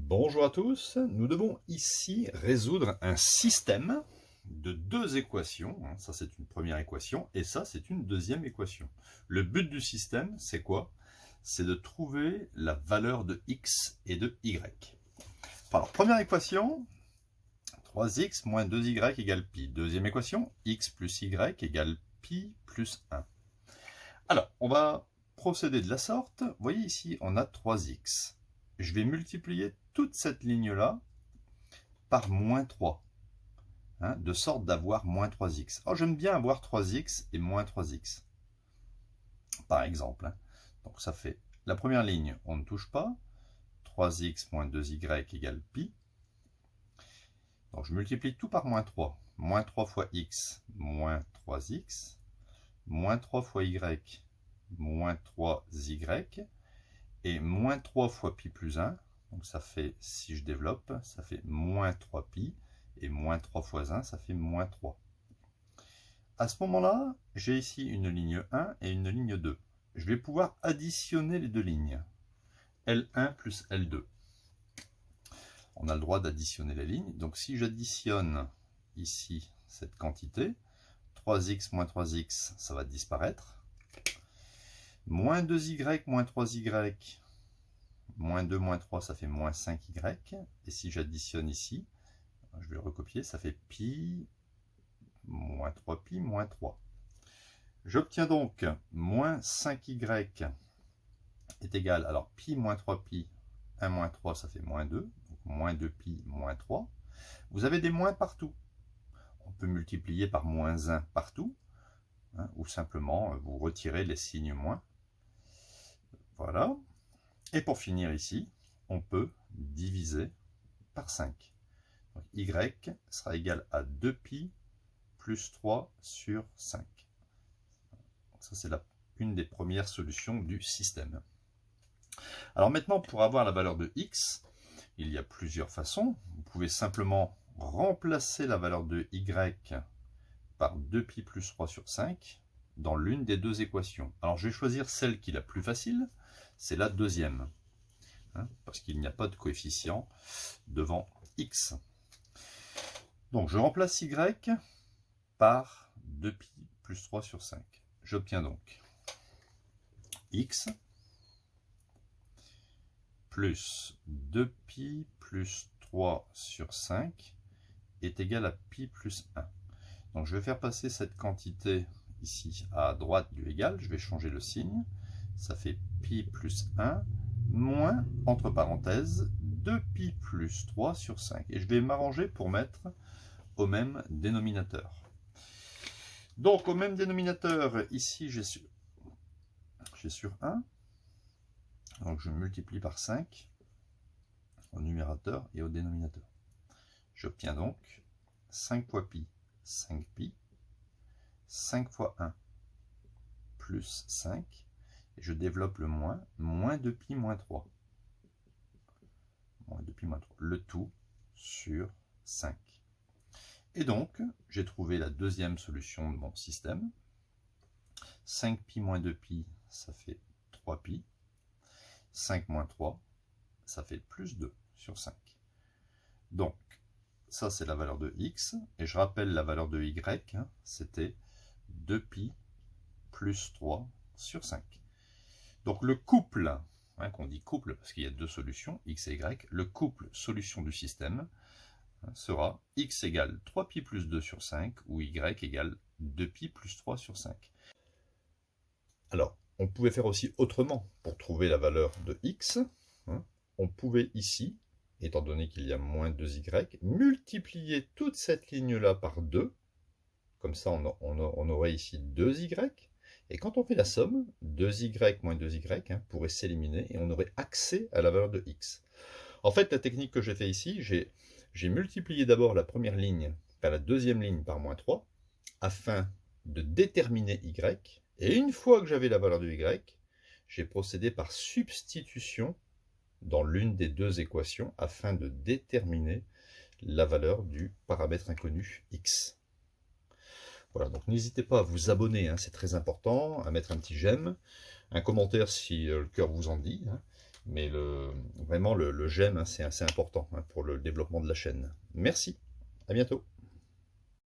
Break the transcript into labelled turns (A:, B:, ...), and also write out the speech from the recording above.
A: Bonjour à tous, nous devons ici résoudre un système de deux équations. Ça c'est une première équation et ça c'est une deuxième équation. Le but du système c'est quoi? C'est de trouver la valeur de x et de y. Alors première équation, 3x moins 2y égale pi. Deuxième équation, x plus y égale pi plus 1. Alors on va procéder de la sorte. Vous voyez ici on a 3x. Je vais multiplier toute cette ligne-là par moins 3, de sorte d'avoir moins 3x. Alors j'aime bien avoir 3x et moins 3x, par exemple. Donc ça fait, la première ligne, on ne touche pas, 3x moins 2y égale pi. Donc je multiplie tout par moins 3. Moins 3 fois x, moins 3x, moins 3 fois y, moins 3y, et moins 3 fois pi plus 1, donc ça fait, si je développe, ça fait moins 3pi, et moins 3 fois 1, ça fait moins 3. À ce moment-là, j'ai ici une ligne 1 et une ligne 2. Je vais pouvoir additionner les deux lignes, L1 plus L2. On a le droit d'additionner les lignes, donc si j'additionne ici cette quantité, 3x moins 3x, ça va disparaître. Moins 2y moins 3y, moins 2 moins 3, ça fait moins 5y. Et si j'additionne ici, je vais le recopier, ça fait pi, moins 3pi, moins 3. J'obtiens donc moins 5y est égal, alors pi moins 3pi, 1 moins 3, ça fait moins 2. Donc moins 2pi, moins 3. Vous avez des moins partout. On peut multiplier par moins 1 partout, ou simplement vous retirez les signes moins. Voilà. Et pour finir ici, on peut diviser par 5. Donc, y sera égal à 2pi plus 3 sur 5. Donc, ça, c'est une des premières solutions du système. Alors maintenant, pour avoir la valeur de x, il y a plusieurs façons. Vous pouvez simplement remplacer la valeur de y par 2pi plus 3 sur 5 dans l'une des deux équations. Alors je vais choisir celle qui est la plus facile, c'est la deuxième, parce qu'il n'y a pas de coefficient devant x. Donc je remplace y par 2pi plus 3 sur 5. J'obtiens donc x plus 2pi plus 3 sur 5 est égal à pi plus 1. Donc je vais faire passer cette quantité ici à droite du égal, je vais changer le signe, ça fait pi plus 1 moins, entre parenthèses, 2pi plus 3 sur 5. Et je vais m'arranger pour mettre au même dénominateur. Donc au même dénominateur, ici j'ai sur 1, donc je multiplie par 5 au numérateur et au dénominateur. J'obtiens donc 5 fois pi, 5pi, 5 fois 1, plus 5, et je développe le moins, moins 2pi moins 3. Moins 2pi moins 3, le tout sur 5. Et donc, j'ai trouvé la deuxième solution de mon système. 5pi moins 2pi, ça fait 3pi. 5 moins 3, ça fait plus 2 sur 5. Donc, ça c'est la valeur de x. Et je rappelle la valeur de y, c'était 2pi plus 3 sur 5. Donc le couple, qu'on dit couple parce qu'il y a deux solutions, x et y, le couple solution du système sera x égale 3pi plus 2 sur 5 ou y égale 2pi plus 3 sur 5. Alors, on pouvait faire aussi autrement pour trouver la valeur de x. On pouvait ici, étant donné qu'il y a moins 2y, multiplier toute cette ligne-là par 2. Comme ça, on aurait ici 2y. Et quand on fait la somme, 2y moins 2y pourrait s'éliminer et on aurait accès à la valeur de x. En fait, la technique que j'ai fait ici, j'ai multiplié d'abord la première ligne par la deuxième ligne par moins 3 afin de déterminer y. Et une fois que j'avais la valeur de y, j'ai procédé par substitution dans l'une des deux équations afin de déterminer la valeur du paramètre inconnu x. Voilà, donc n'hésitez pas à vous abonner, c'est très important, à mettre un petit j'aime, un commentaire si le cœur vous en dit, Mais vraiment, le j'aime, hein, c'est assez important, hein, pour le développement de la chaîne. Merci, à bientôt.